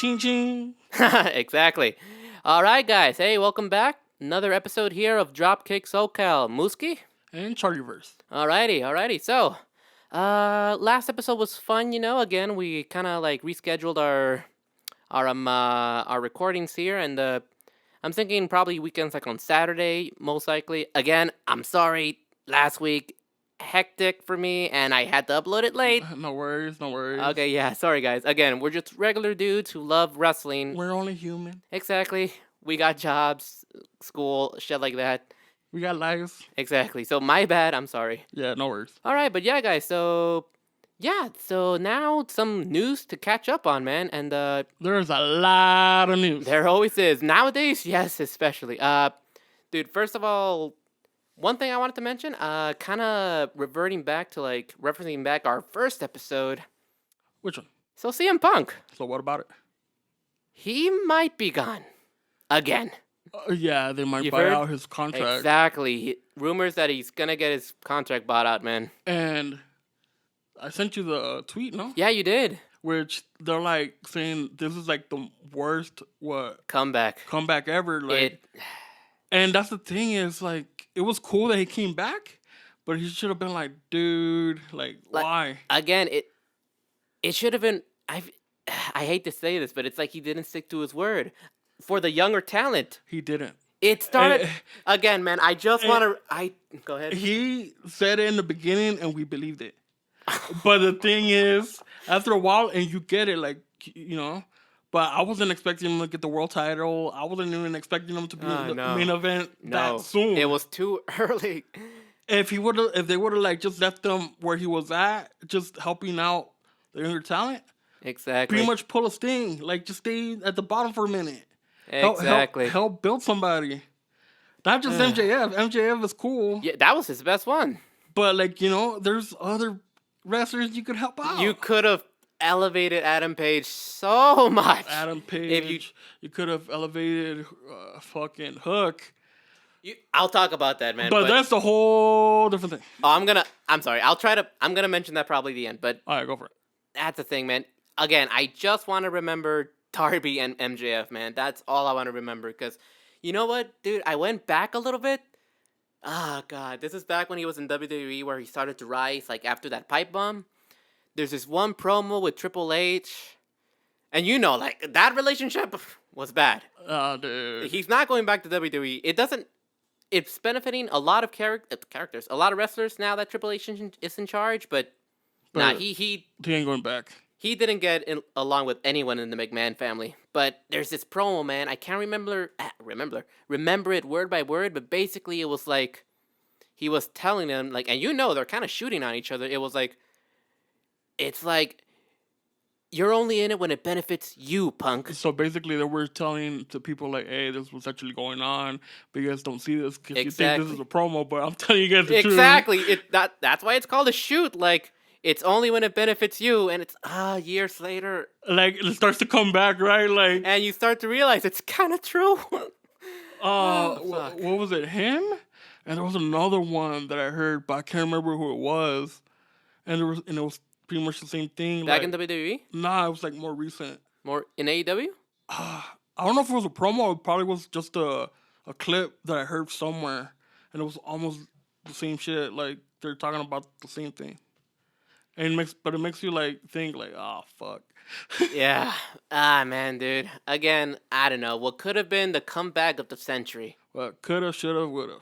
Ching ching. Exactly. All right, guys. Hey, welcome back. Another episode here of Dropkick SoCal. Mooski? And Charlieverse. Alrighty. So, last episode was fun, Again, we kind of like rescheduled our recordings here, and I'm thinking probably weekends like on Saturday, most likely. Again, I'm sorry. Last week, hectic for me, and I had to upload it late. No worries. Okay, yeah, sorry guys. Again, we're just regular dudes who love wrestling. We're only human. Exactly. We got jobs, school, shit like that. We got lives. Exactly. So my bad. I'm sorry. Yeah, no worries. All right, but yeah, guys. So now some news to catch up on, man. And there's a lot of news. There always is nowadays. Yes, especially. Dude. First of all, one thing I wanted to mention. Kind of reverting back to like referencing back our first episode. Which one? So CM Punk. So what about it? He might be gone again. Yeah, they might buy out his contract. Exactly. Rumors that he's gonna get his contract bought out, man. And I sent you the tweet, no? Yeah, you did. Which they're like saying this is like the worst comeback ever. Like, and that's the thing is like it was cool that he came back, but he should have been like, dude, like why? Again, it should have been. I hate to say this, but it's like he didn't stick to his word. For the younger talent. He didn't. It started... Again, man, I just want to... Go ahead. He said it in the beginning, and we believed it. But the thing is, after a while, and you get it, like, but I wasn't expecting him to get the world title. I wasn't even expecting him to be in the main event that soon. It was too early. If they would have like just left him where he was at, just helping out the younger talent. Exactly. Pretty much pull a Sting. Like, just stay at the bottom for a minute. Exactly. Help build somebody. Not just MJF. MJF is cool. Yeah, that was his best one. But, like, there's other wrestlers you could help out. You could have elevated Adam Page so much. Adam Page. You could have elevated fucking Hook. I'll talk about that, man. But that's a whole different thing. Oh, I'm sorry. I'm going to mention that probably at the end. But all right, go for it. That's the thing, man. Again, I just want to remember Darby and MJF, man. That's all I want to remember. Because, you know what, dude? I went back a little bit. God. This is back when he was in WWE where he started to rise, like, after that pipe bomb. There's this one promo with Triple H. And like, that relationship was bad. Oh, dude. He's not going back to WWE. It's benefiting a lot of characters, a lot of wrestlers now that Triple H is in charge, but nah, he ain't going back. He didn't get along with anyone in the McMahon family. But there's this promo, man. I can't remember it word by word, but basically it was like he was telling them, like, and they're kind of shooting on each other. It was like, it's like, you're only in it when it benefits you, Punk. So basically they were telling to people like, hey, this was actually going on, but you guys don't see this because you think this is a promo, but I'm telling you guys the truth. Exactly. That's why it's called a shoot. Like, it's only when it benefits you, and it's years later. Like, it starts to come back, right? Like, and you start to realize it's kind of true. What was it? Him? And there was another one that I heard, but I can't remember who it was. And it was pretty much the same thing. Back in WWE? Nah, it was like more recent. More in AEW? I don't know if it was a promo. It probably was just a clip that I heard somewhere, and it was almost the same shit. Like, they're talking about the same thing. And it makes you like think like, oh fuck. Yeah. Man, dude. Again, I don't know. What could have been the comeback of the century? Well, coulda, shoulda, woulda.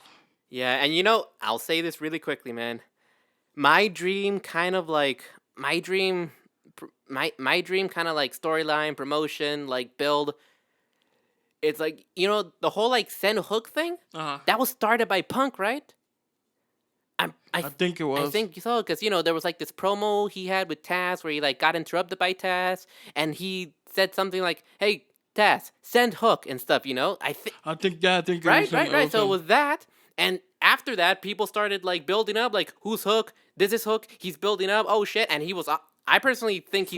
Yeah, and I'll say this really quickly, man. My dream kind of like storyline, promotion, like build. It's like, the whole like send Hook thing. That was started by Punk, right? I think it was. I think so, because, there was, like, this promo he had with Taz where he, like, got interrupted by Taz, and he said something like, hey, Taz, send Hook and stuff, I think it was. Right. So it was that, and after that, people started, like, building up, like, who's Hook? This is Hook. He's building up. Oh, shit. And he was... I personally think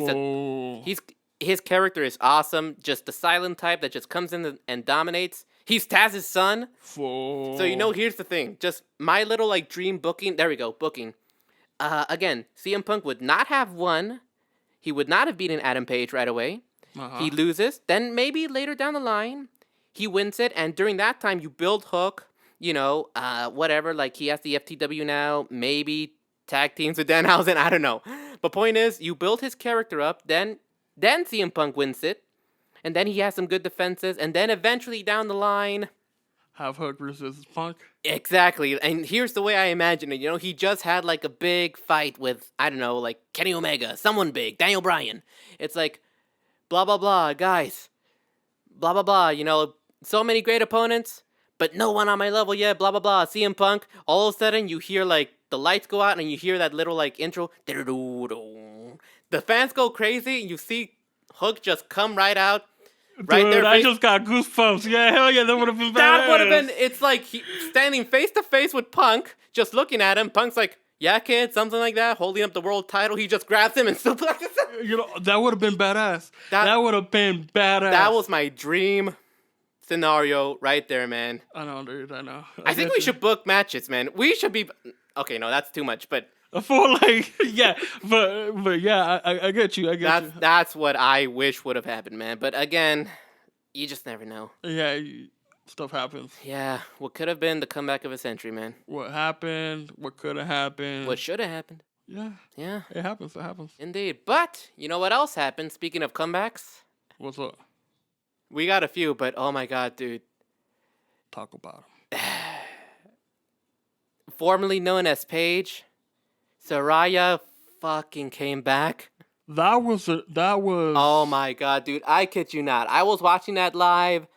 his character is awesome. Just the silent type that just comes in and dominates. He's Taz's son. So, here's the thing. Just my little, like, dream booking. There we go, booking. Again, CM Punk would not have won. He would not have beaten Adam Page right away. He loses. Then maybe later down the line, he wins it. And during that time, you build Hook, whatever. Like, he has the FTW now. Maybe tag teams with Danhausen. I don't know. But point is, you build his character up. Then CM Punk wins it. And then he has some good defenses. And then eventually down the line... have Hook versus Punk. Exactly. And here's the way I imagine it. He just had like a big fight with, I don't know, like Kenny Omega, someone big, Daniel Bryan. It's like, blah, blah, blah, guys. Blah, blah, blah. So many great opponents, but no one on my level yet, blah, blah, blah. CM Punk. All of a sudden, you hear like the lights go out and you hear that little like intro. The fans go crazy and you see Hook just come right out. Right Dude, there, I just got goosebumps. Yeah, hell yeah, that would have been badass. That would have been, it's like he standing face to face with Punk, just looking at him. Punk's like, yeah, kid, something like that, holding up the world title. He just grabs him and still that would have been badass. That would have been badass. That was my dream scenario right there, man. I know, dude, I know. I think we should book matches, man. We should be, okay, no, that's too much, but. For like, yeah, but yeah, I get you. That's what I wish would have happened, man. But again, you just never know. Yeah, stuff happens. Yeah, what could have been the comeback of a century, man. What happened? What could have happened? What should have happened? Yeah, it happens. It happens. Indeed. But you know what else happened? Speaking of comebacks, what's up? We got a few, but oh my god, dude. Talk about them. Formerly known as Paige. Saraya fucking came back. That was. Oh my god, dude! I kid you not. I was watching that live.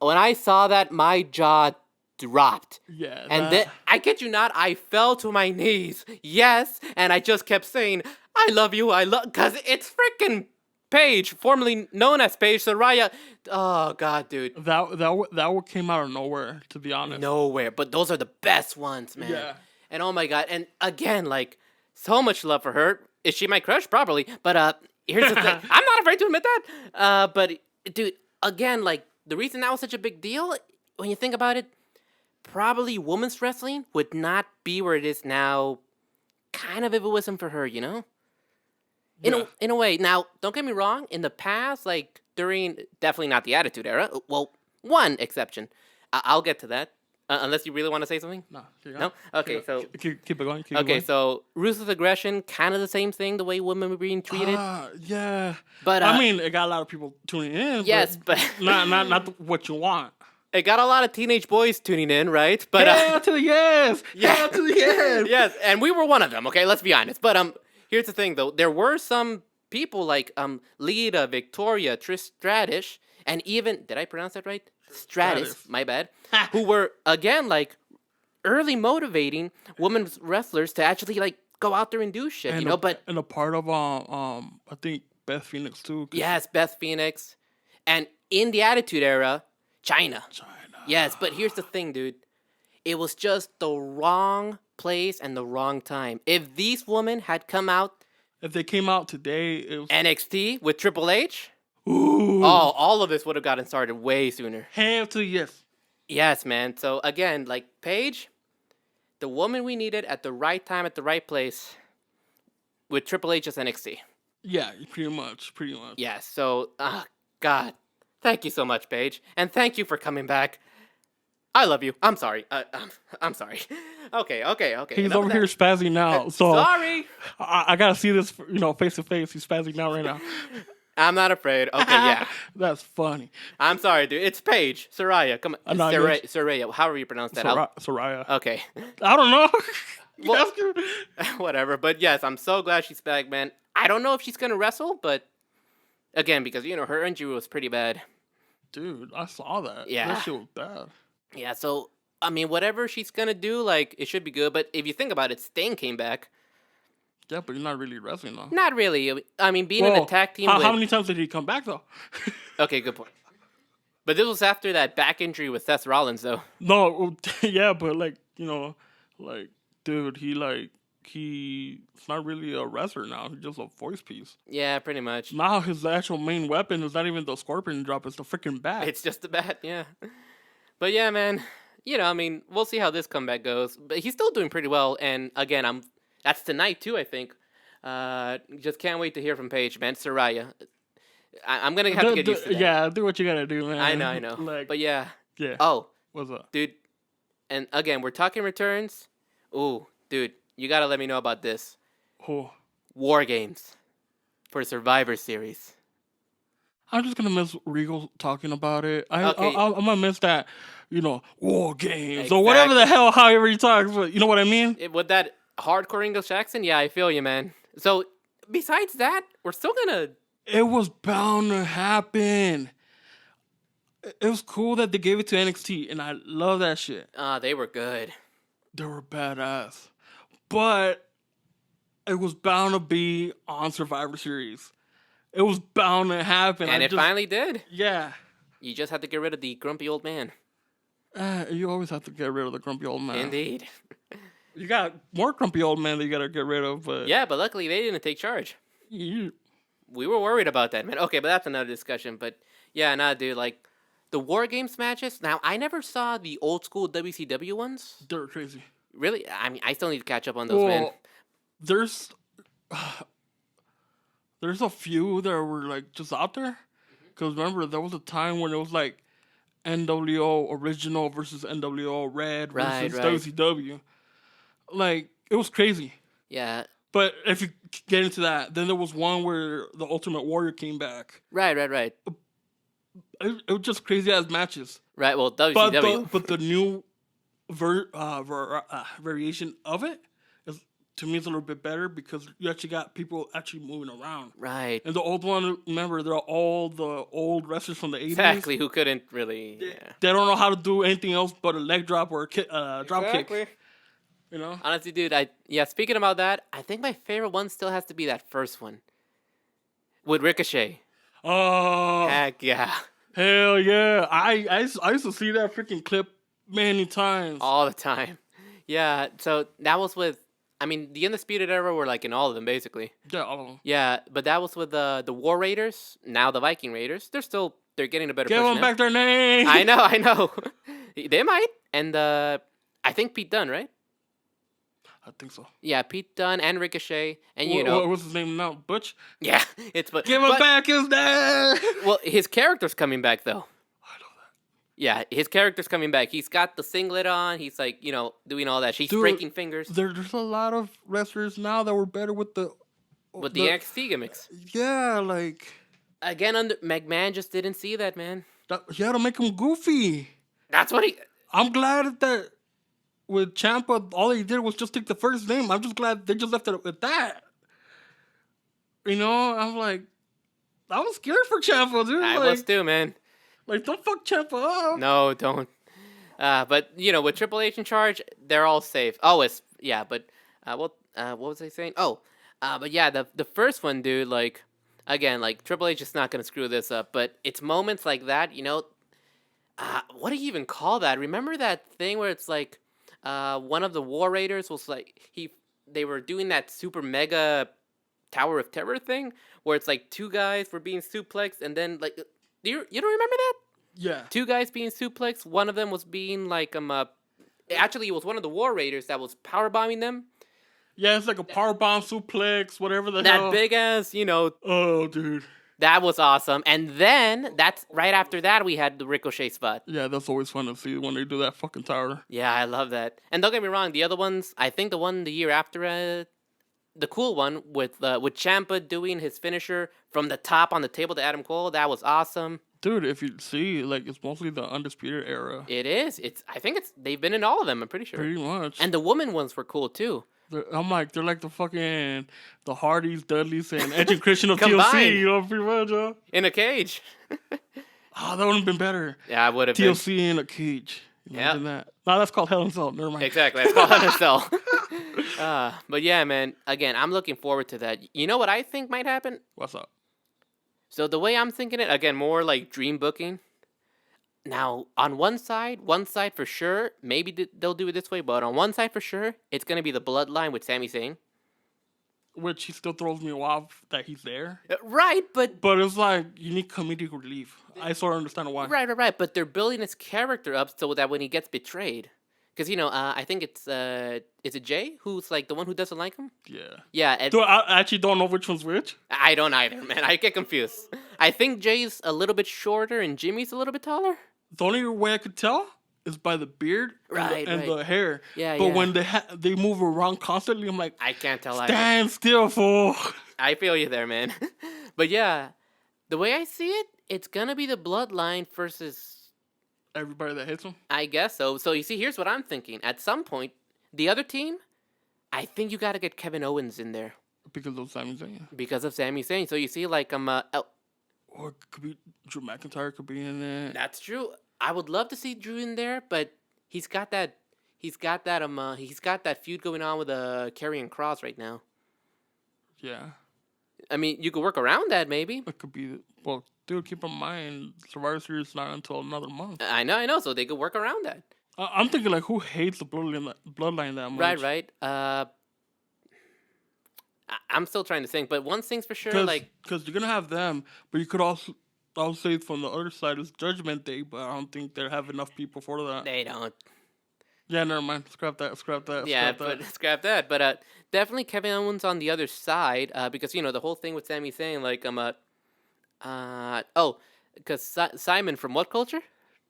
When I saw that, my jaw dropped. Yeah. And then I kid you not, I fell to my knees. Yes, and I just kept saying, "I love you, because it's freaking Paige, formerly known as Paige Saraya." Oh god, dude. That came out of nowhere, to be honest. Nowhere, but those are the best ones, man. Yeah. And oh my god, and again, like. So much love for her. Is she my crush? Probably. But here's the thing. I'm not afraid to admit that. But dude, again, like the reason that was such a big deal, when you think about it, probably women's wrestling would not be where it is now. Kind of if it wasn't for her, In a way. Now, don't get me wrong. In the past, like during definitely not the Attitude Era. Well, one exception. I'll get to that. Unless you really want to say something? No? Okay, so... Keep it going. So ruthless aggression, kind of the same thing, the way women were being treated. Yeah. But I mean, it got a lot of people tuning in. Yes, but... not what you want. It got a lot of teenage boys tuning in, right? But yeah, to the yes! Yeah, to the yes! Yes, and we were one of them, okay? Let's be honest. But here's the thing, though. There were some people like Lita, Victoria, Trish Stratus, and even... Did I pronounce that right? Stratus, my bad, who were, again, like, early motivating women's wrestlers to actually, like, go out there and do shit, but... And a part of, I think, Beth Phoenix, too. Yes, Beth Phoenix. And in the Attitude Era, China. Yes, but here's the thing, dude. It was just the wrong place and the wrong time. If these women had come out... If they came out today, it was... NXT with Triple H... Ooh. Oh, all of this would have gotten started way sooner. Hell to yes. Yes, man. So, again, like, Paige, the woman we needed at the right time, at the right place, with Triple H as NXT. Yeah, pretty much. Yes, so, God, thank you so much, Paige. And thank you for coming back. I love you. I'm sorry. I'm sorry. Okay. He's over here spazzing now. So sorry. I gotta see this, face to face. He's spazzing now right now. I'm not afraid. Okay, yeah. That's funny. I'm sorry, dude. It's Paige. Saraya. Come on. Saraya. However you pronounce that. Saraya. Okay. I don't know. Well, whatever. But yes, I'm so glad she's back, man. I don't know if she's going to wrestle, but again, because, her injury was pretty bad. Dude, I saw that. Yeah. That shit was bad. Yeah, so, I mean, whatever she's going to do, like, it should be good. But if you think about it, Sting came back. Yeah, but you're not really wrestling, though. Not really. I mean, being in a tag team How many times did he come back, though? Okay, good point. But this was after that back injury with Seth Rollins, though. No, yeah, but, dude, he's not really a wrestler now. He's just a voice piece. Yeah, pretty much. Now his actual main weapon is not even the scorpion drop. It's the freaking bat. It's just the bat, yeah. But, yeah, man, I mean, we'll see how this comeback goes. But he's still doing pretty well, and, again, that's tonight, too, I think. Just can't wait to hear from Paige, man. Saraya. I'm gonna have to get used to that. Yeah, do what you gotta do, man. I know. Like, but yeah. Yeah. Oh, what's up, dude? And again, we're talking returns. Ooh, dude, you gotta let me know about this. Oh. WarGames for Survivor Series. I'm just gonna miss Regal talking about it. I'm gonna miss that, WarGames or whatever the hell, however he talks. But you know what I mean? With that hardcore English accent, yeah, I feel you, man. So besides that, we're still gonna. It was bound to happen. It was cool that they gave it to NXT, and I love that shit. They were good. They were badass, but it was bound to be on Survivor Series. It was bound to happen. And it finally did. Yeah. You just had to get rid of the grumpy old man. You always have to get rid of the grumpy old man. Indeed. You got more grumpy old men that you got to get rid of. But yeah, but luckily they didn't take charge. Yeah. We were worried about that, man. Okay, but that's another discussion. But yeah, nah, dude, like the WarGames matches. Now, I never saw the old school WCW ones. They're crazy. Really? I mean, I still need to catch up on those, man. There's a few that were like just out there. Because remember, there was a time when it was like NWO original versus NWO Red versus WCW. Like, it was crazy. Yeah. But if you get into that, then there was one where the Ultimate Warrior came back. Right. It was just crazy ass matches. Right, well, WCW. But the new variation of it is, to me, it's a little bit better because you actually got people actually moving around. Right. And the old one, remember, they're all the old wrestlers from the 80s. Exactly, who couldn't really... They don't know how to do anything else but a leg drop or a drop kick. You know? Honestly, dude, speaking about that, I think my favorite one still has to be that first one. With Ricochet. Oh. Heck yeah. Hell yeah. I used to see that freaking clip many times. All the time. Yeah, so that was with... I mean, the Undisputed Era were like in all of them, basically. Yeah, all of them. Yeah, but that was with the War Raiders, now the Viking Raiders. They're getting a better push now. Give them back their name! I know. They might. And I think Pete Dunne, right? I think so. Yeah, Pete Dunne and Ricochet, and what's his name now? Butch? Yeah, it's Butch. Give him back his name! Well, his character's coming back, though. I know that. Yeah, his character's coming back. He's got the singlet on. He's like, doing all that. She's breaking fingers. There's a lot of wrestlers now that were better with the NXT gimmicks. Yeah, like... Again, McMahon just didn't see that, man. You had to make him goofy. That's what he... I'm glad that with Ciampa, all he did was just take the first name. I'm just glad they just left it with that. I'm like... I was scared for Ciampa, dude. I was too, man. Like, don't fuck Ciampa up. No, don't. But, with Triple H in charge, they're all safe. Oh, but, what was I saying? Oh, but yeah, the first one, dude, like, again, like, Triple H is not going to screw this up, but it's moments like that, what do you even call that? Remember that thing where it's like, one of the War Raiders was like, they were doing that super mega Tower of Terror thing, where it's like two guys were being suplexed, and then, like, you don't remember that? Yeah. Two guys being suplexed. One of them was being like actually it was one of the War Raiders that was powerbombing them. Yeah, it's like a powerbomb suplex, whatever the hell. That big ass, Oh, dude. That was awesome. And then that's right after that we had the Ricochet spot. Yeah, that's always fun to see when they do that fucking tower. Yeah, I love that. And don't get me wrong, the other ones, I think the one the year after the cool one with Ciampa doing his finisher from the top on the table to Adam Cole, that was awesome. Dude, if you see, like, it's mostly the Undisputed Era. It is. They've been in all of them, I'm pretty sure. Pretty much. And the woman ones were cool, too. They're like the Hardys, Dudleys, and Edge and Christian of TLC, pretty much, in a cage. That would have been better. Yeah, I would have TLC in a cage. Imagine that. No, that's called Hell in a Cell. Never mind. Exactly, that's called Hell in a Cell. But yeah, man, again, I'm looking forward to that. You know what I think might happen? What's up? So the way I'm thinking it, again, more like dream booking. Now, on one side for sure, maybe they'll do it this way, but on one side for sure, it's going to be the Bloodline with Sami Zayn. Which he still throws me off that he's there. Right, but... But it's like, you need comedic relief. I sort of understand why. Right, but they're building his character up so that when he gets betrayed... Because, I think it's... is it Jay who's, like, the one who doesn't like him? Yeah. Yeah. I actually don't know which one's which. I don't either, man. I get confused. I think Jay's a little bit shorter and Jimmy's a little bit taller. The only way I could tell is by the beard and the hair. Yeah, but when they move around constantly, I'm like, I can't tell. Stand still, fool. I feel you there, man. But yeah, the way I see it, it's gonna be the Bloodline versus everybody that hits them. I guess so. So you see, here's what I'm thinking. At some point, the other team, I think you got to get Kevin Owens in there because of Sami Zayn. Because of Sami Zayn. So you see, like or it could be Drew McIntyre could be in there. That's true. I would love to see Drew in there, but he's got that feud going on with Karrion Kross right now. Yeah. I mean, you could work around that maybe. It could be dude. Keep in mind, Survivor Series is not until another month. I know. So they could work around that. I'm thinking like, who hates the bloodline that much? Right. I'm still trying to think, but one thing's for sure, because you're gonna have them, but you could also. I'll say from the other side is Judgment Day, but I don't think they have enough people for that. They don't. Yeah, never mind. Scrap that. Yeah, scrap that. But definitely Kevin Owens on the other side, because the whole thing with Sami Zayn, like because Simon from What Culture?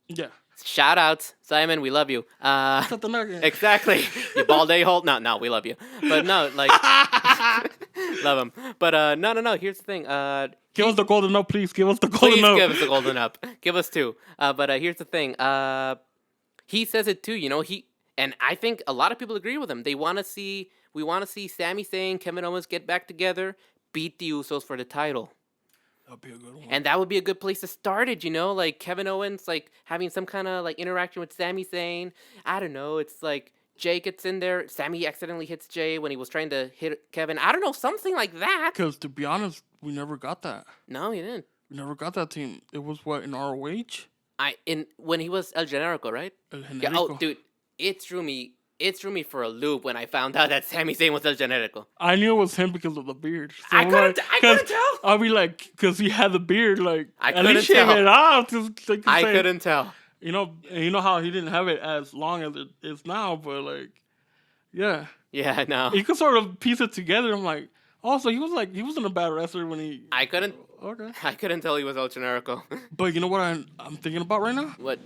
Yeah. Shout outs, Simon. We love you. Exactly. You bald a-hole. No, we love you. But no, like, love him. But no. Here's the thing. Give us the golden up, please. Give us the golden up. Please give us the golden up. Give us 2. But here's the thing. He says it too. And I think a lot of people agree with him. We want to see Sami Zayn, Kevin Owens get back together, beat the Usos for the title. That'd be a good one. And that would be a good place to start it, like Kevin Owens, like having some kind of like interaction with Sami Zayn. I don't know. It's like Jay gets in there. Sami accidentally hits Jay when he was trying to hit Kevin. I don't know, something like that. Because to be honest, we never got that. No, you didn't. We never got that team. It was in ROH. When he was El Generico, right? El Generico. Yeah. Oh, dude, it threw me for a loop when I found out that Sami Zayn was El Generico. I knew it was him because of the beard. So I couldn't tell. I'll be like, because he had the beard, like, I at least shave it off. I couldn't tell. You know how he didn't have it as long as it is now, but like, yeah. Yeah, no. You could sort of piece it together. I'm like, also, he wasn't a bad wrestler when he. I couldn't. Okay. I couldn't tell he was El Generico. But you know what I'm thinking about right now? What?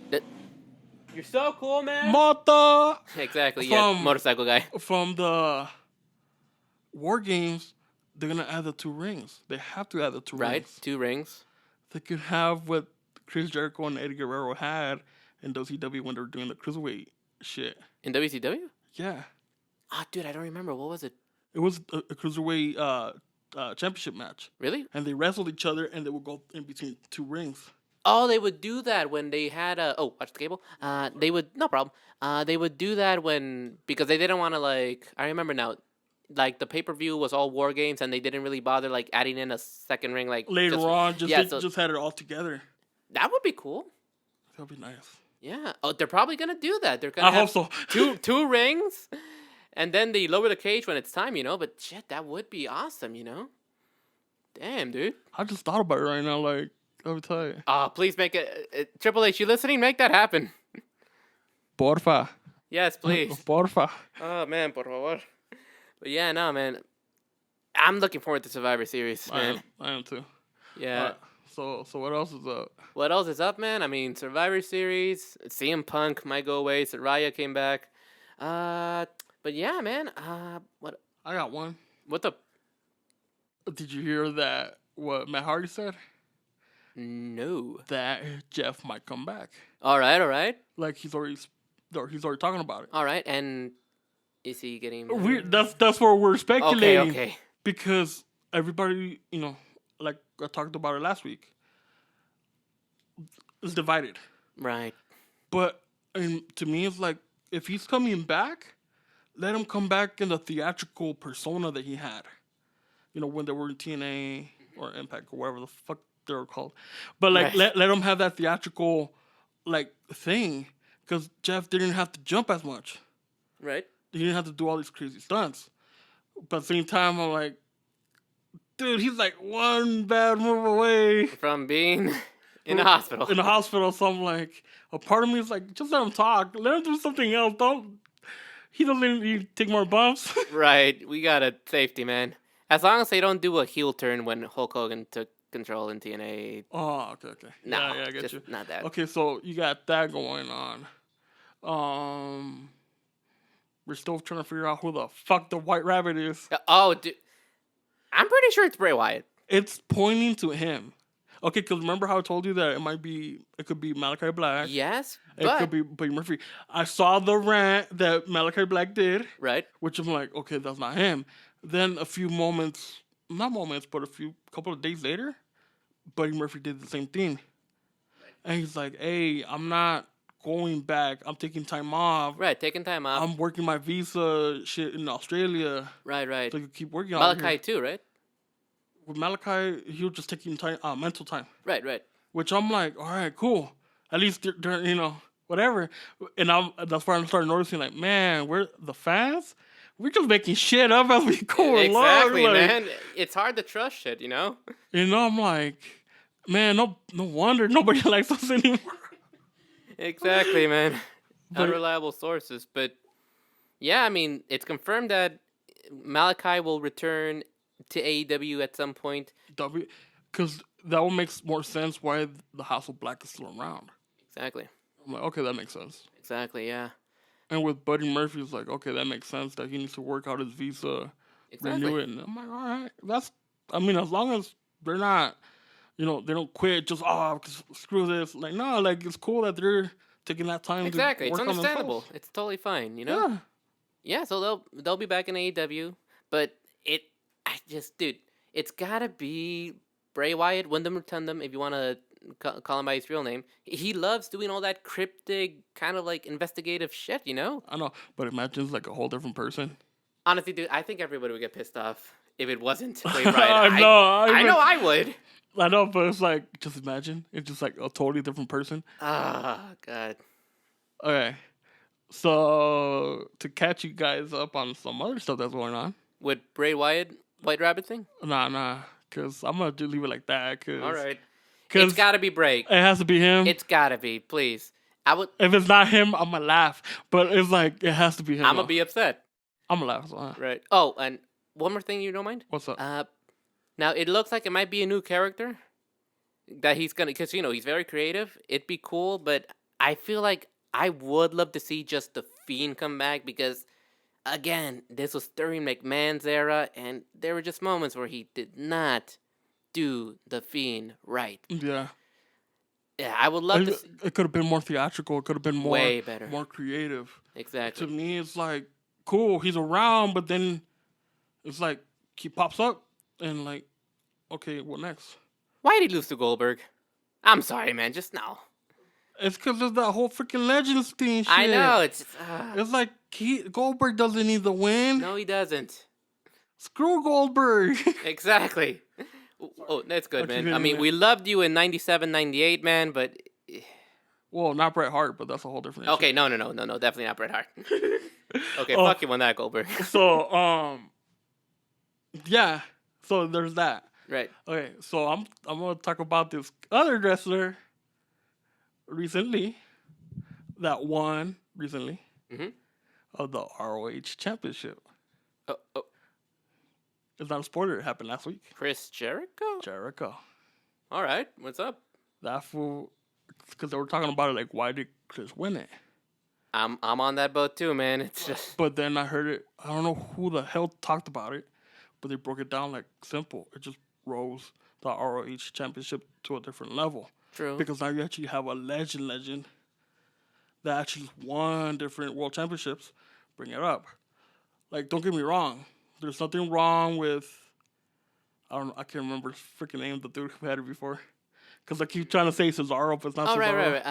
You're so cool, man. Moto. Exactly. Motorcycle guy. From the WarGames, they're gonna add the 2 rings. They have to add the 2 rings. Right, 2 rings. They could have what Chris Jericho and Eddie Guerrero had in WCW when they were doing the cruiserweight shit. In WCW? Yeah. Ah, dude, I don't remember. What was it? It was a cruiserweight championship match. Really? And they wrestled each other, and they would go in between 2 rings. Oh, they would do that when they had watch the cable. They would no problem. They would do that because they didn't want to I remember now, like the pay-per-view was all WarGames and they didn't really bother like adding in a second ring later on. Just had it all together. That would be cool. That'd be nice. Yeah. Oh, they're probably gonna do that. They're gonna. I hope so. two rings, and then they lower the cage when it's time. But shit, that would be awesome. Damn, dude. I just thought about it right now. Like. Let me tell you. Please make it. Triple H, you listening? Make that happen. Porfa. Yes, please. Porfa. Oh, man, por favor. But yeah, no, man. I'm looking forward to Survivor Series, man. I am too. Yeah. So what else is up? What else is up, man? I mean, Survivor Series. CM Punk might go away. Saraya came back. But yeah, man. What? I got one. What the? Did you hear that? What Matt Hardy said? No. That Jeff might come back. All right. Like he's already talking about it. All right, and is he getting? That's where we're speculating. Okay. Because everybody, like I talked about it last week, is divided. Right. But to me, it's like if he's coming back, let him come back in the theatrical persona that he had. When they were in TNA or Impact or whatever the fuck they were called. But like let him have that theatrical thing, because Jeff didn't have to jump as much. Right. He didn't have to do all these crazy stunts. But at the same time, I'm like, dude, he's like one bad move away from being in the hospital. In the hospital, so I'm like, a part of me is like, just let him talk. Let him do something else. He doesn't need to take more bumps. Right. We got a safety, man. As long as they don't do a heel turn when Hulk Hogan took control in TNA. Oh, okay. No, yeah, I get you. Not that. Okay, so you got that going on. We're still trying to figure out who the fuck the White Rabbit is. Oh, dude. I'm pretty sure it's Bray Wyatt. It's pointing to him. Okay, because remember how I told you that it could be Malachi Black. Yes, It could be Buddy Murphy. I saw the rant that Malachi Black did. Right. Which I'm like, okay, that's not him. Then a couple of days later, Buddy Murphy did the same thing. Right. And he's like, hey, I'm not going back. I'm taking time off. Right, taking time off. I'm working my visa shit in Australia. Right. So you keep working on Malachi too, right? With Malachi, he was just taking time, mental time. Right. Which I'm like, all right, cool. At least during, whatever. And that's why I'm starting noticing, like, man, we're the fans. We're just making shit up as we go along. Exactly, man. It's hard to trust shit, I'm like, man, no wonder nobody likes us anymore. Exactly, man. Unreliable sources, but yeah, I mean, it's confirmed that Malachi will return to AEW at some point. Because that will make more sense why the House of Black is still around. Exactly. I'm like, okay, that makes sense. Exactly, yeah. And with Buddy Murphy, it's like, okay, that makes sense that he needs to work out his visa, renew it. And I'm like, all right, as long as they're not, they don't quit just, screw this. Like, no, like, it's cool that they're taking that time to work it's understandable. It's totally fine, Yeah. Yeah, so they'll be back in AEW, but it's gotta be Bray Wyatt, Wyndham Rotundum, if you want to call him by his real name. He loves doing all that cryptic, kind of like investigative shit, I know, but imagine it's like a whole different person. Honestly, dude, I think everybody would get pissed off if it wasn't Bray Wyatt. I know I would. I know, but it's like, just imagine. It's just like a totally different person. Oh, God. Okay. So, to catch you guys up on some other stuff that's going on. With Bray Wyatt, White Rabbit thing? Nah. Because I'm going to leave it like that. All right. It's got to be Bray. It has to be him. It's got to be, please. If it's not him, I'm going to laugh. But it's like, it has to be him. I'm going to be upset. I'm going to laugh. So, Right. Oh, and one more thing you don't mind? What's up? Now, it looks like it might be a new character that he's going to... Because, he's very creative. It'd be cool, but I feel like I would love to see just The Fiend come back because, again, this was during McMahon's era, and there were just moments where he did not do The Fiend right. Yeah. Yeah, I would love to see... It could have been more theatrical. It could have been more... Way better. More creative. Exactly. To me, it's like, cool, he's around, but then it's like, he pops up, and like, okay, what next? Why did he lose to Goldberg? I'm sorry, man, just no. It's because of that whole freaking Legends thing shit. I know, it's like Goldberg doesn't need the win. No, he doesn't. Screw Goldberg. Exactly. Oh, that's good, man. I mean, we loved you in 97, 98, man, but... Well, not Bret Hart, but that's a whole different issue. Okay, no, definitely not Bret Hart. Okay, fuck you on that, Goldberg. So, yeah, so there's that. Right. Okay, so I'm gonna talk about this other wrestler recently that won recently of the ROH Championship. Oh. It's not a spoiler. It happened last week. Chris Jericho. All right, what's up? That fool, because they were talking about it like, why did Chris win it? I'm on that boat too, man. It's just. But then I heard it. I don't know who the hell talked about it, but they broke it down like simple. It just rose the ROH Championship to a different level. True. Because now you actually have a legend that actually won different world championships. Bring it up. Like, don't get me wrong. There's nothing wrong with... I can't remember the freaking name of the dude who had it before. Because I keep trying to say Cesaro, but it's not Cesaro.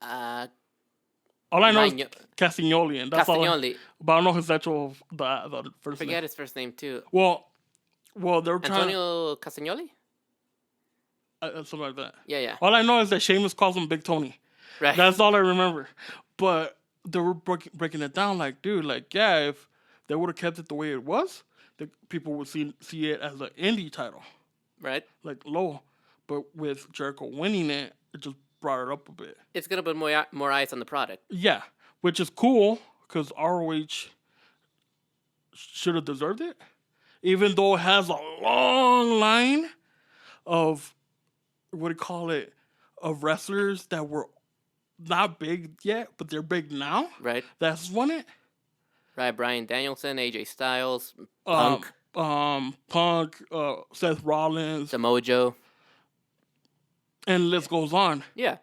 Right. All I know is Castagnoli, and that's all. But I don't know his actual the first name. Forget his first name too. Well, they were trying. Antonio Castagnoli. Something like that. Yeah. All I know is that Sheamus calls him Big Tony. Right. That's all I remember. But they were breaking it down like, dude, like, yeah, if they would have kept it the way it was, the people would see it as an indie title. Right. Like low. But with Jericho winning it, it just brought it up a bit. It's going to put more eyes on the product. Yeah, which is cool because ROH should have deserved it. even though it has a long line of of wrestlers that were not big yet, but they're big now. Right. That's won it. Right, Bryan Danielson, AJ Styles, Punk, Seth Rollins, Samoa Joe, and list goes on. Yeah.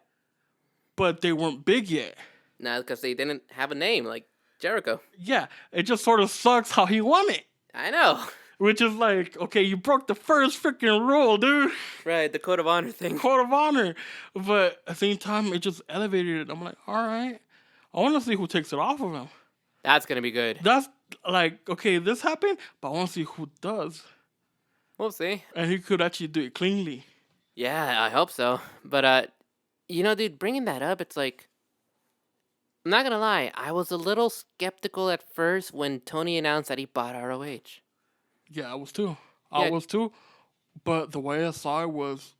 But they weren't big yet. No, because they didn't have a name like Jericho. Yeah, it just sort of sucks how he won it. I know. Which is like, okay, you broke the first freaking rule, dude. Right, the Code of Honor thing. Code of Honor. But at the same time, it just elevated it. I'm like, all right. I want to see who takes it off of him. That's going to be good. That's like, okay, this happened, but I want to see who does. We'll see. And he could actually do it cleanly. Yeah, I hope so. But, dude, bringing that up, it's like, I'm not going to lie. I was a little skeptical at first when Tony announced that he bought ROH. Yeah, I was too. I was too. But the way I saw it was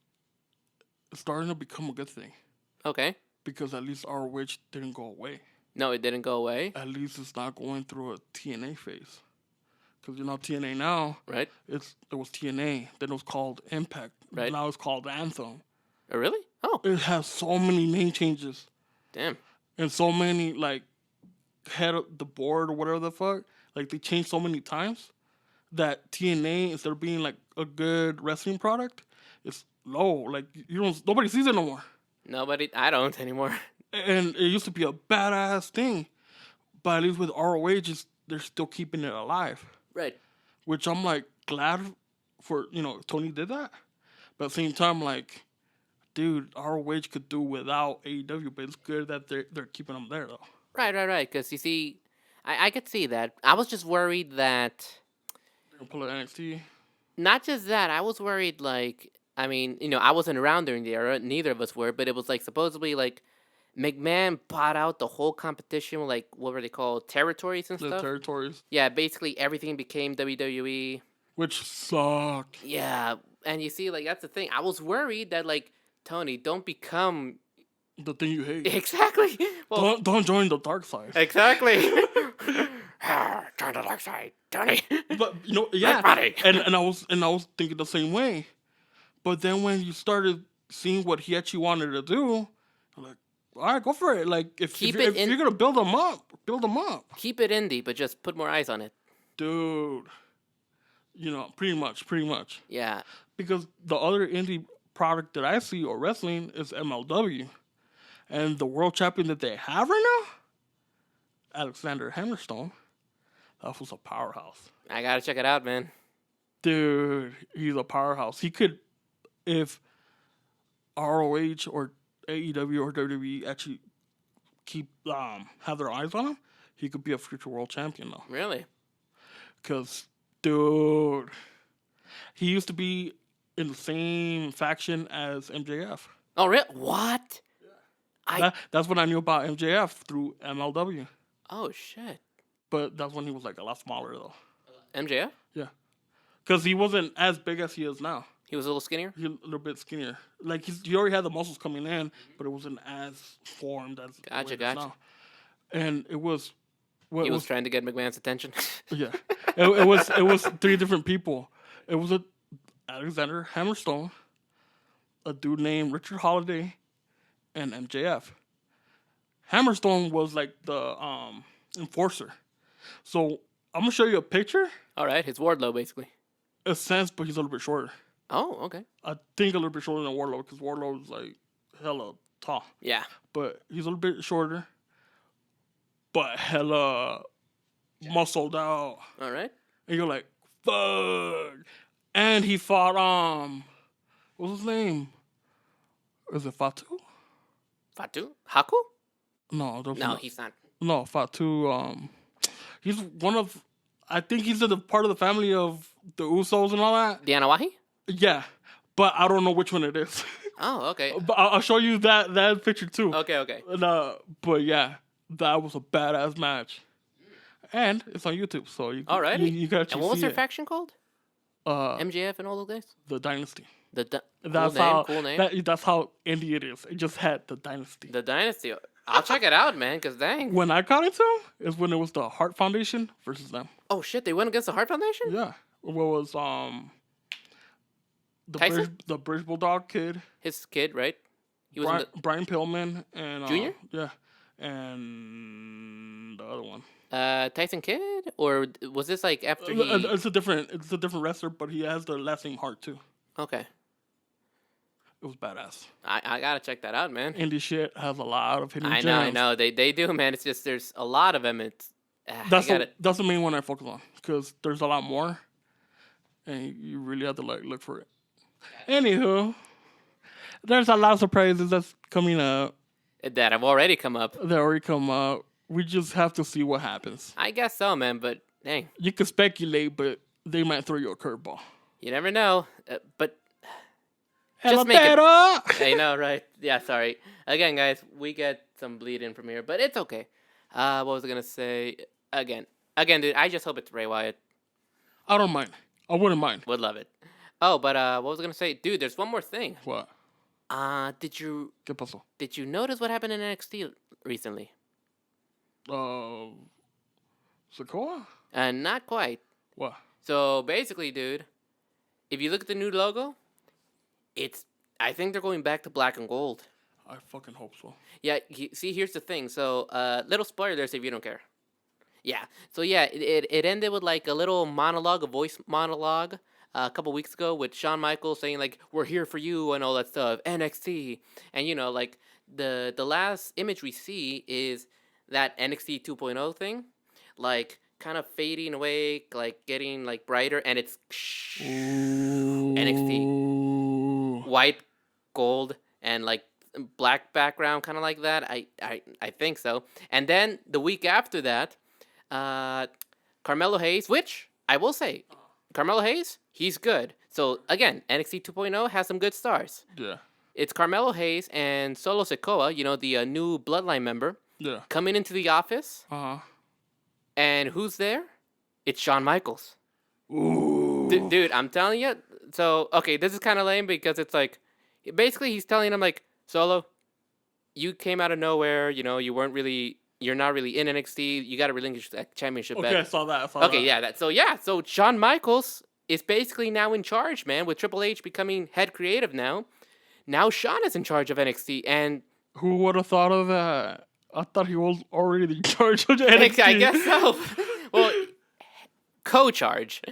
starting to become a good thing. Okay. Because at least ROH didn't go away. No, it didn't go away? At least it's not going through a TNA phase. Because, TNA now, right? It was TNA. Then it was called Impact. Right. Now it's called Anthem. Oh, really? Oh. It has so many name changes. Damn. And so many, head of the board or whatever the fuck. Like, they changed so many times that TNA, instead of being, a good wrestling product, it's low. Like, nobody sees it no more. I don't anymore. And it used to be a badass thing. But at least with ROH, they're still keeping it alive. Right. Which I'm, glad for, Tony did that. But at the same time, dude, ROH could do without AEW, but it's good that they're keeping them there, though. Right. Because, you see, I could see that. I was just worried that... They're going to pull an NXT? Not just that. I was worried, I wasn't around during the era. Neither of us were. But it was, supposedly, McMahon bought out the whole competition, what were they called? Territories and stuff? The territories. Yeah, basically everything became WWE. Which sucked. Yeah, and you see, that's the thing. I was worried that, Tony, don't become... the thing you hate. Exactly. Well, don't join the dark side. Exactly. Join the dark side, Tony. But, yeah. And I was thinking the same way. But then when you started seeing what he actually wanted to do, I'm like, all right, go for it. If you're going to build them up, build them up. Keep it indie, but just put more eyes on it. Dude. Pretty much. Yeah. Because the other indie product that I see or wrestling is MLW. And the world champion that they have right now, Alexander Hammerstone, that was a powerhouse. I got to check it out, man. Dude, he's a powerhouse. He could, if ROH or AEW or WWE actually have their eyes on him, he could be a future world champion though. Really? Because, dude, he used to be in the same faction as MJF. Oh, really? What? That's what I knew about MJF through MLW. Oh, shit. But that's when he was a lot smaller though. MJF? Yeah. Because he wasn't as big as he is now. He was a little skinnier? He's a little bit skinnier. He already had the muscles coming in, but it wasn't as formed as Gotcha. now. And it was... He was trying to get McMahon's attention? Yeah. It was three different people. It was Alexander Hammerstone, a dude named Richard Holiday, and MJF. Hammerstone was the enforcer. So I'm going to show you a picture. All right. His Wardlow, basically. A sense, but he's a little bit shorter. Oh, okay. I think a little bit shorter than Wardlow because Wardlow is hella tall. Yeah. But he's a little bit shorter, but hella muscled out. All right. And you're like, fuck. And he fought, what's his name? Is it Fatu? Fatu? Haku? No, he's not. No, Fatu, he's one of, I think he's the part of the family of the Usos and all that. The Anawahi? Yeah, but I don't know which one it is. Oh, okay. But I'll show you that picture too. Okay. But yeah, that was a badass match, and it's on YouTube, so you all right. You got to. And what was see their it. faction called? MJF and all those guys. The Dynasty. That's cool name. That's how indie it is. It just had the Dynasty. The Dynasty. I'll check it out, man. Cause dang. When I got into them is when it was the Heart Foundation versus them. Oh shit! They went against the Heart Foundation. Yeah, What was the British Bulldog kid? His kid, right? He was Brian Pillman and Junior. Yeah, and the other one. Tyson Kidd, or was this like after he? It's a different wrestler, but he has the last name Hart too. Okay. It was badass. I gotta check that out, man. Indie shit has a lot of hidden gems. I know. They do, man. It's just there's a lot of them. That's the main one I focus on because there's a lot more, and you really have to look for it. Anywho, there's a lot of surprises that's coming up. That have already come up. We just have to see what happens. I guess so, man. But dang, you can speculate, but they might throw you a curveball. You never know. But. Just make it. I know, right? Yeah, sorry. Again, guys, we get some bleed in from here, but it's okay. What was I gonna say? Again, dude. I just hope it's Bray Wyatt. I don't mind. I wouldn't mind. Would love it. Oh, but what was I gonna say, dude? There's one more thing. What? Did you? ¿Qué pasó? Did you notice what happened in NXT recently? Sokoa? Not quite. What? So basically, dude, if you look at the new logo. I think they're going back to black and gold. I fucking hope so. Yeah, see, here's the thing. So, little spoilers if you don't care. Yeah. So, yeah, it ended with, like, a little monologue, a voice monologue a couple weeks ago with Shawn Michaels saying, like, we're here for you and all that stuff, NXT. And, you know, like, the last image we see is that NXT 2.0 thing, like, kind of fading away, like, getting, like, brighter, and it's NXT. White, gold, and like black background, kind of like that. I think so. And then the week after that, Carmelo Hayes, which I will say, Carmelo Hayes, he's good. So again, NXT 2.0 has some good stars. Yeah. It's Carmelo Hayes and Solo Sikoa, you know, the new Bloodline member. Yeah. Coming into the office. And who's there? It's Shawn Michaels. Ooh. Dude, I'm telling you. So, okay, this is kind of lame because it's like, basically he's telling him like, Solo, you came out of nowhere, you know, you're not really in NXT, you got to relinquish that championship. Okay, I saw that. So Shawn Michaels is basically now in charge, man, with Triple H becoming head creative now. Now Shawn is in charge of NXT, and... Who would have thought of that? I thought he was already in charge of NXT. I guess so. Well, co-charge.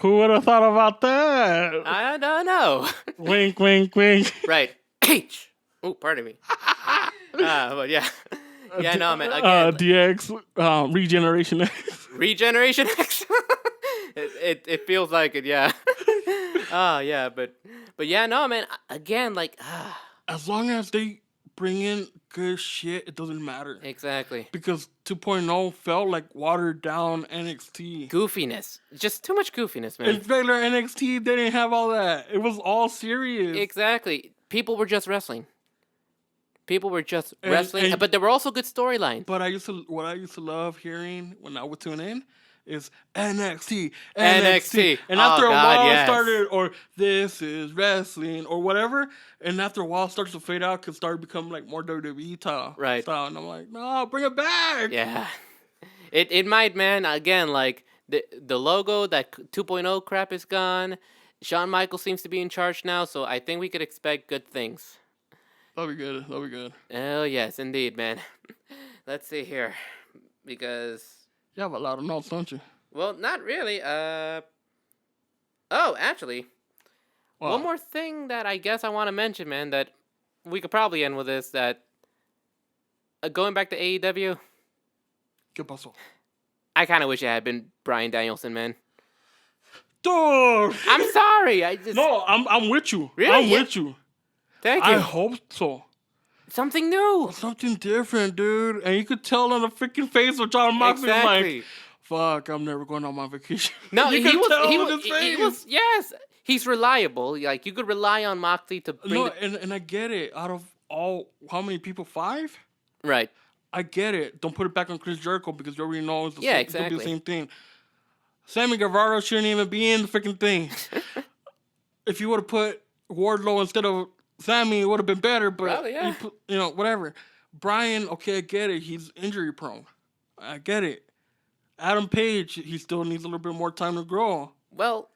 Who would have thought about that? I don't know. Wink, wink, wink. Right. H. Oh, pardon me. But yeah. Yeah, no, man. Again, DX, Regeneration X. Regeneration X? it feels like it, yeah. Yeah, but yeah, no, man. Again, like... As long as they bring in good shit, it doesn't matter. Exactly. Because 2.0 felt like watered down NXT. Goofiness. Just too much goofiness, man. In regular NXT, they didn't have all that. It was all serious. Exactly. People were just wrestling. Wrestling, but there were also good storylines. But what I used to love hearing when I would tune in is NXT. And after a while it started, or this is wrestling, or whatever, and after a while it starts to fade out because it started becoming like more WWE style. And I'm like, no, bring it back. Yeah. It might, man. Again, like the logo, that 2.0 crap is gone. Shawn Michaels seems to be in charge now, so I think we could expect good things. That'll be good. Oh, yes, indeed, man. Let's see here. Because... You have a lot of notes, don't you? Well, not really. Actually, one more thing that I guess I want to mention, man, that we could probably end with this, that going back to AEW... ¿Qué pasó? I kind of wish it had been Bryan Danielson, man. Dude! I'm sorry. No, I'm with you. Really? I'm with you. Thank you. I hope so. Something new. Something different, dude. And you could tell on the freaking face of John Moxley, like, fuck, I'm never going on my vacation. No, he was, yes. He's reliable. Like, you could rely on Moxley to bring and I get it. Out of how many people? 5? Right. I get it. Don't put it back on Chris Jericho because you already know it's exactly. It's going to be the same thing. Sammy Guevara shouldn't even be in the freaking thing. If you would have put Wardlow instead of Sammy, it would have been better, but whatever. Bryan, okay, I get it. He's injury prone. I get it. Adam Page, he still needs a little bit more time to grow. Well,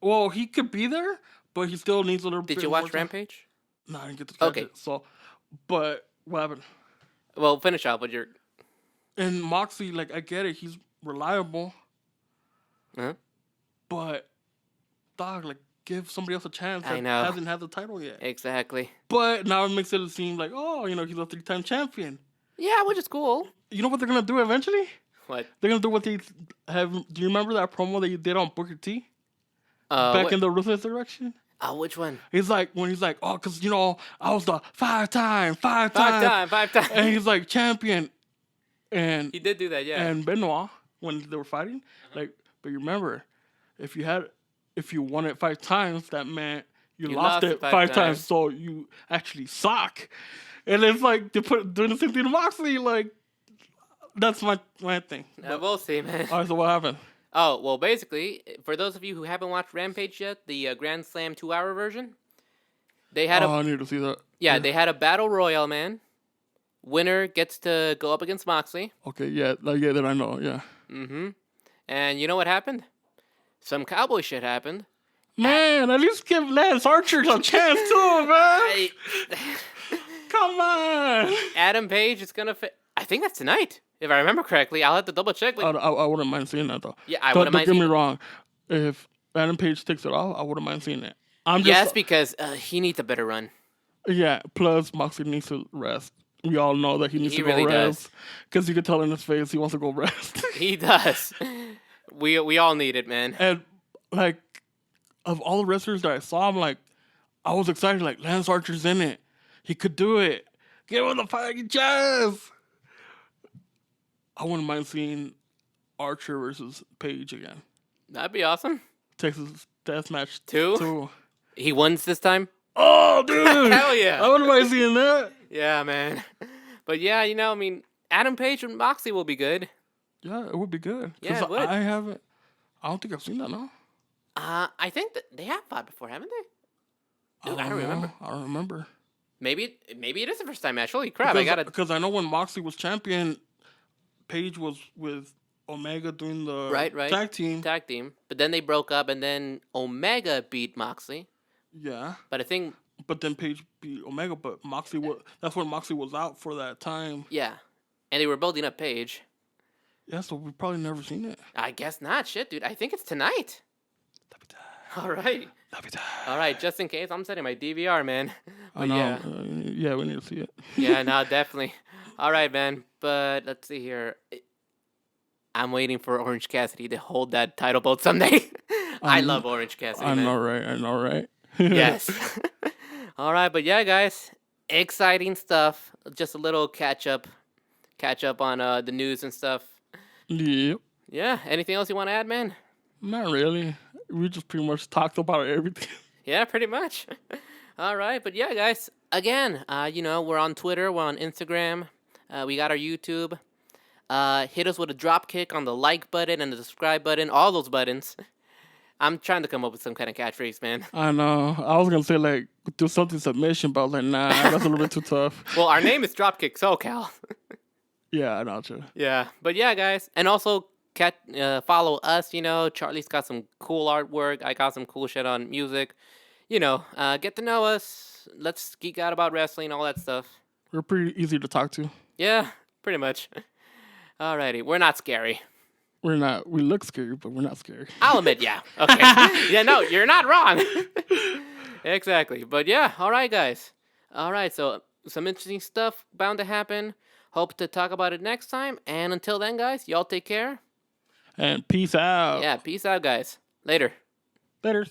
Well, he could be there, but he still needs a little bit. Did you watch Rampage? No, I didn't get to catch it. So, but what happened? Well, finish off with your. And Moxley, like, I get it. He's reliable. Huh? But, dog, like, give somebody else a chance. I know. Hasn't had the title yet. Exactly. But now it makes it seem like, oh, he's a 3-time champion. Yeah, which is cool. You know what they're going to do eventually? What? They're going to do what they have. Do you remember that promo that you did on Booker T? Back in the Ruthless direction? Oh, which one? He's like, oh, because, I was the five-time. And he's like, champion. And he did do that, yeah. And Benoit, when they were fighting, but you remember, if you won it 5 times, that meant you lost it 5 times, so you actually suck. And it's like doing the same thing to Moxley, like, that's my thing. We'll see, man. All right, so what happened? Oh, well, basically, for those of you who haven't watched Rampage yet, the Grand Slam 2-hour version, they had I need to see that. Yeah, they had a battle royal, man. Winner gets to go up against Moxley. Okay, yeah, that I know, yeah. Mm-hmm. And you know what happened? Some cowboy shit happened. Man, at least give Lance Archer a chance too, man. Come on. Adam Page is gonna. I think that's tonight, if I remember correctly. I'll have to double check. I wouldn't mind seeing that though. Yeah, I wouldn't mind. Don't get me wrong. If Adam Page takes it off, I wouldn't mind seeing it. Yes, because he needs a better run. Yeah. Plus, Moxley needs to rest. We all know that he needs to go rest. Because you can tell in his face he wants to go rest. He does. We all need it, man. And like, of all the wrestlers that I saw, I was excited. Like, Lance Archer's in it. He could do it. Give him the fighting chance. I wouldn't mind seeing Archer versus Paige again. That'd be awesome. Texas Death Match 2. He wins this time. Oh, dude! Hell yeah! I wouldn't mind seeing that. Yeah, man. But yeah, Adam Page and Moxley will be good. Yeah, it would be good. Yeah, it would. I don't think I've seen that, no? I think that they have fought before, haven't they? Dude, I don't remember. I don't remember. Maybe it is the first time match. Holy crap! Because I know when Moxley was champion, Paige was with Omega doing the tag team. But then they broke up, and then Omega beat Moxley. Yeah. But then Paige beat Omega, but that's when Moxley was out for that time. Yeah. And they were building up Paige. Yeah, so we've probably never seen it. I guess not. Shit, dude. I think it's tonight. All right. All right, just in case, I'm setting my DVR, man. But I know. Yeah, we need to see it. Yeah, no, definitely. All right, man. But let's see here. I'm waiting for Orange Cassidy to hold that title belt someday. I love Orange Cassidy, man. I know, right? Yes. All right, but yeah, guys, exciting stuff. Just a little catch up on the news and stuff. Yep. Yeah. Anything else you want to add, man? Not really. We just pretty much talked about everything. Yeah, pretty much. All right, but yeah, guys. Again, we're on Twitter, we're on Instagram, we got our YouTube. Hit us with a drop kick on the like button and the subscribe button, all those buttons. I'm trying to come up with some kind of catchphrase, man. I know. I was going to say, do something submission, but I was like, nah, that's a little bit too tough. Well, our name is Dropkick SoCal. Yeah, I know, too. Yeah. But yeah, guys. And also, follow us, Charlie's got some cool artwork. I got some cool shit on music. Get to know us. Let's geek out about wrestling, all that stuff. We're pretty easy to talk to. Yeah, pretty much. Alrighty. We're not scary. We're not. We look scary, but we're not scary. I'll admit, yeah. Okay. Yeah, no, you're not wrong. Exactly. But yeah, all right, guys. All right, so some interesting stuff bound to happen. Hope to talk about it next time. And until then, guys, y'all take care. And peace out. Yeah, peace out, guys. Later. Later.